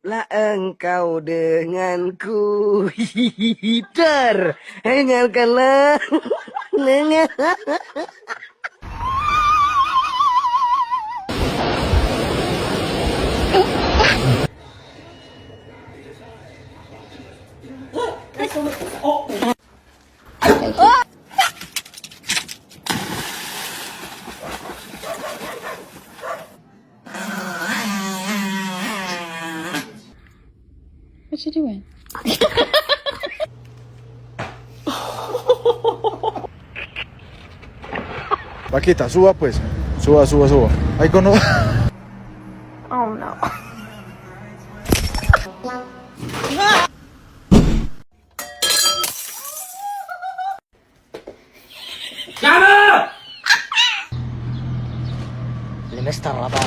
Cukuplah engkau denganku. Hider, dengarkanlah. Dengar. What you doing? Vaquita, suba pues. Suba, suba, suba. Ahí con... Oh no. Tienes esta rata.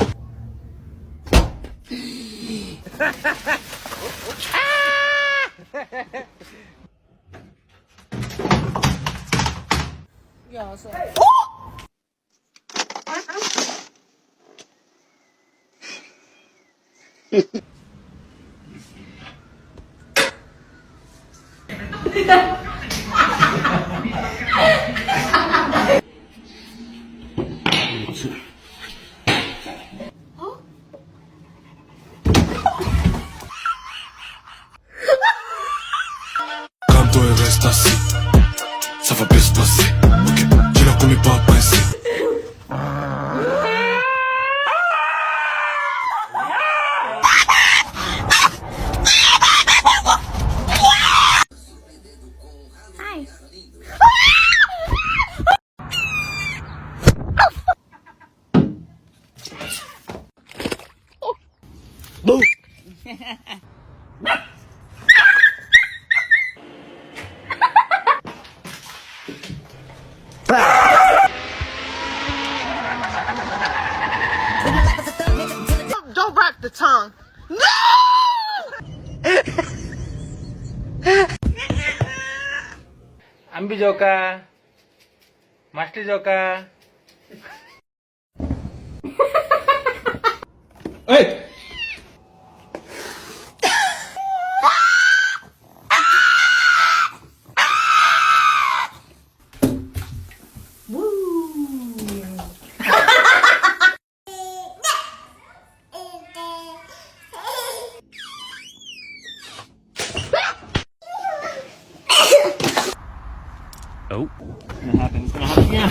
Quand toi reste assis, ça va bien se passer. Ok, j'ai l'air qu'on n'est pas pressé. Hi. Don't rock the tongue. Ambi joka, Masti joka. Hey! Oh, it's gonna happen. It's gonna happen. Yeah.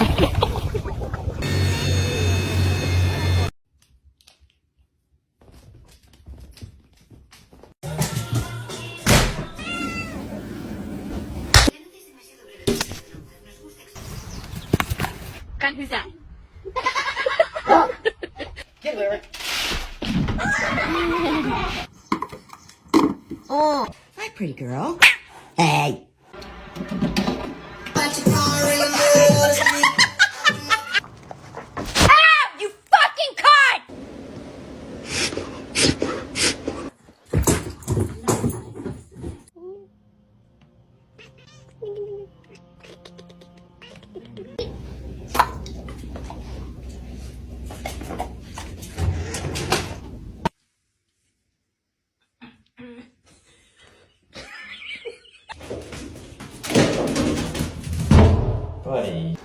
God, who's that? Get Lyric. Oh, hi, pretty girl. Hey. Ah! You fucking caught! Buddy.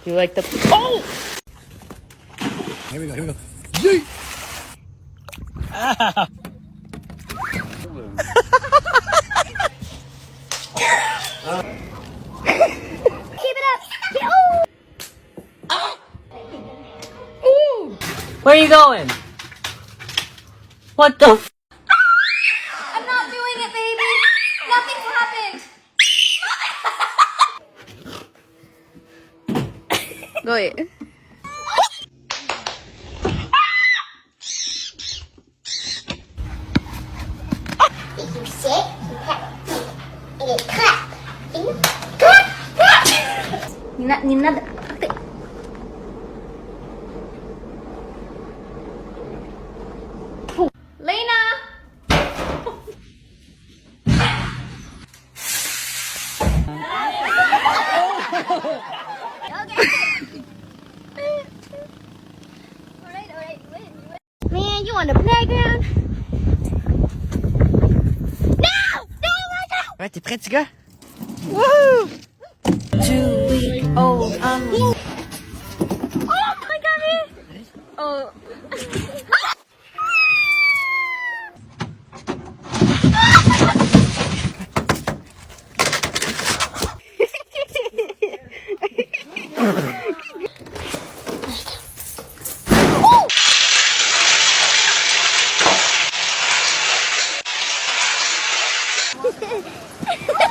You like the... Oh! Here we go, here we go. Yeet! Keep it up! Oh! Ooh! Where are you going? What the f? I'm not doing it, baby! Nothing's happened! Go ahead. If you sit, you clap. And you clap. And you clap. Nina... Lena! Ouais, t'es prêt, petit gars?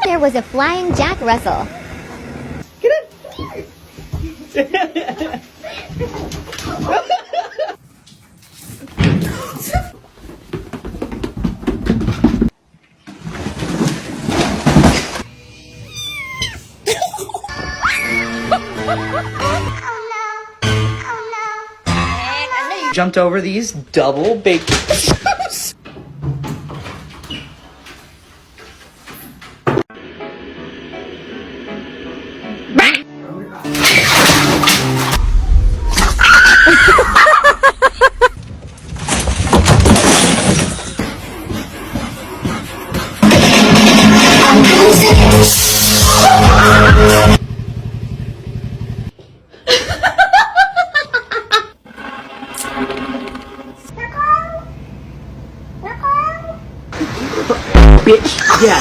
There was a flying Jack Russell. Jumped over these double baked. Bitch, yeah.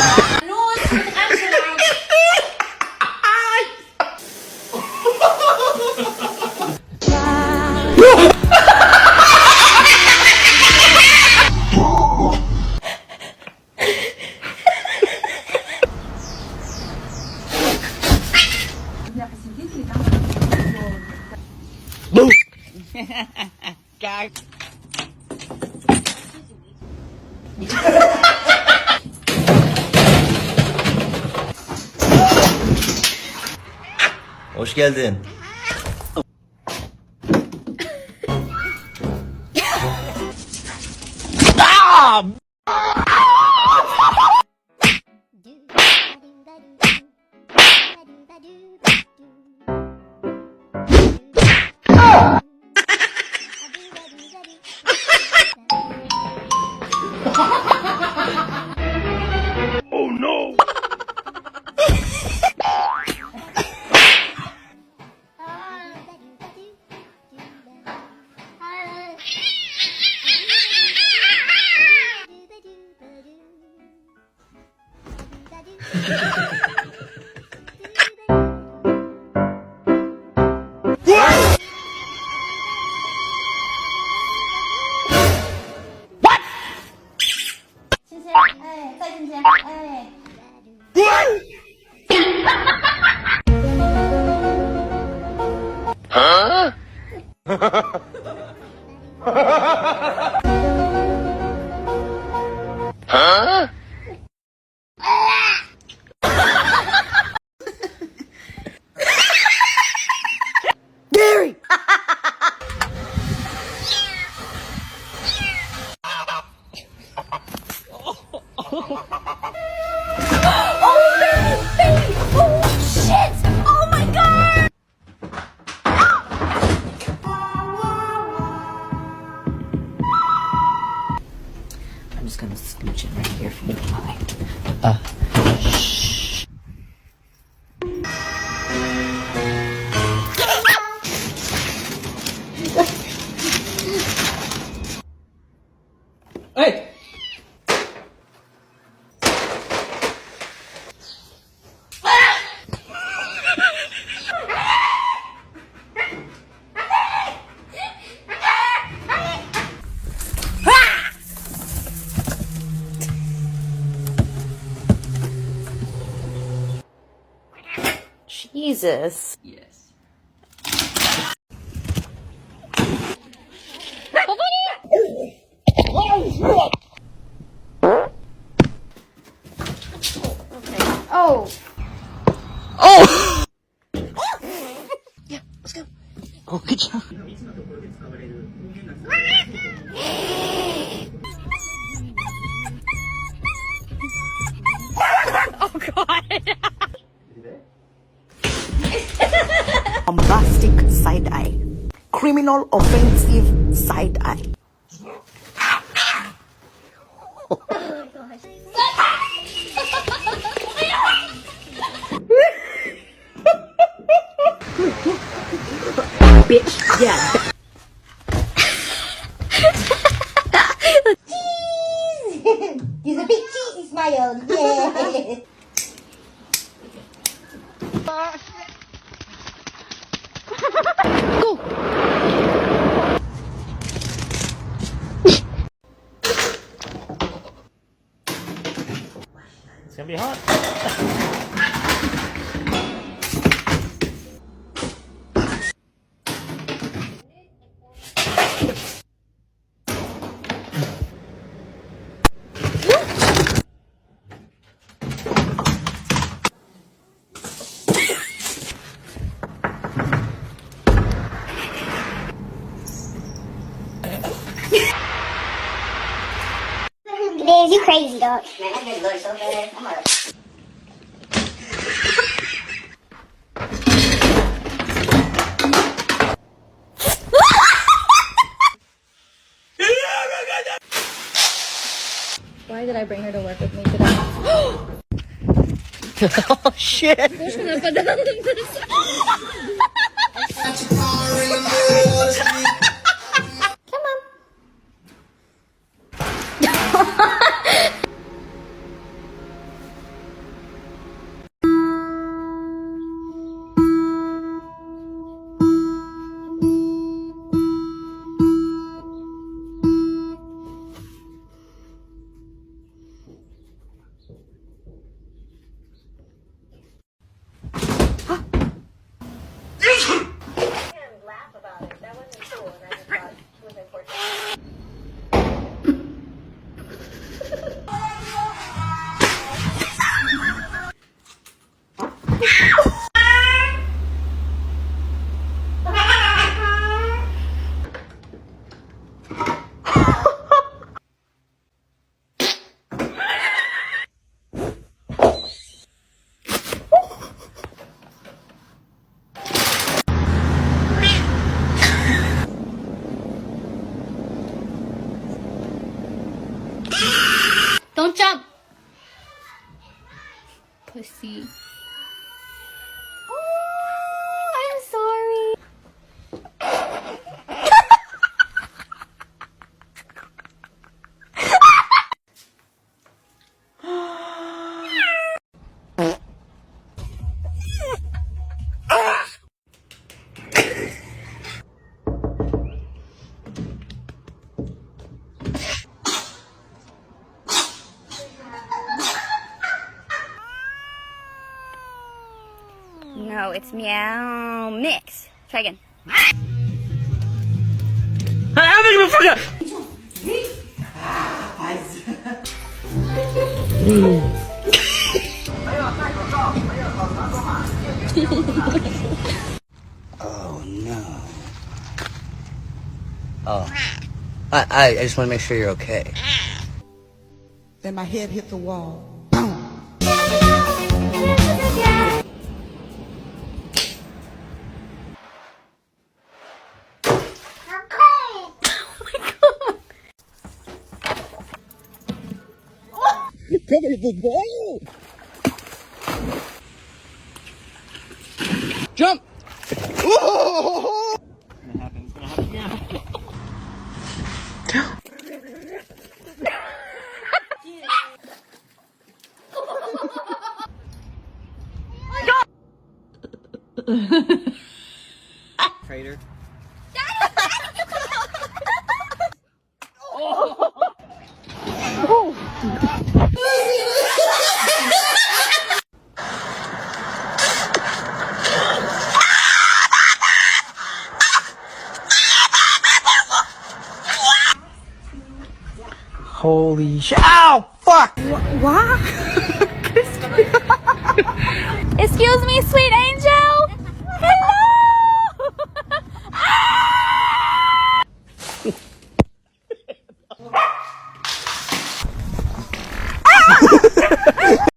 Hoş geldin. I'm just gonna scooch in right here from the line. Hey! Jesus. Yes. Oh. Oh! Yeah, let's go. Oh, good job. Oh God. Bombastic side eye. Criminal offensive side eye. Oh my gosh. bitch. Yeah. He's a big cheesy smile. Yeah. It's gonna be hot. Liz, you crazy, dog. Why did I bring her to work with me today? Oh shit! Don't jump! Pussy. Oh, I'm sorry. No, it's meow mix. Try again. Oh no. Oh. I just want to make sure you're okay. Then my head hit the wall. Jump! It's gonna happen. It's gonna happen. Yeah. Crater. Holy shit! Ow! Fuck! Why?